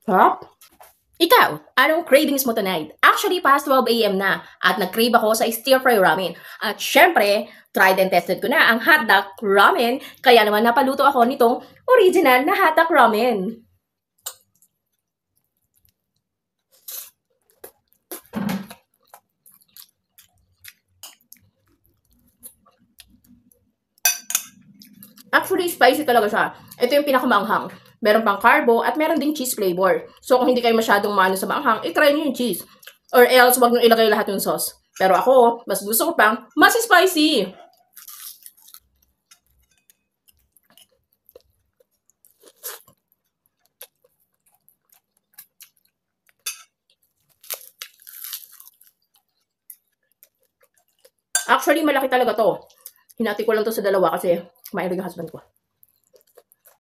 Sarap. Ikaw, anong cravings mo tonight? Actually, past 12 a.m. na at nag-crave ako sa stir-fry ramen. At syempre, tried and tested ko na ang hotdog ramen, kaya naman napaluto ako nitong original na hotdog ramen. Actually, spicy talaga siya. Ito yung pinakamaanghang. Meron pang carbo at meron ding cheese flavor. So, kung hindi kayo masyadong maano sa maanghang, i-try nyo yung cheese. Or else, wag nyo ilagay lahat yung sauce. Pero ako, mas gusto ko pang mas spicy. Actually, malaki talaga to. Hinati ko lang to sa dalawa kasi kumain rin yung husband ko.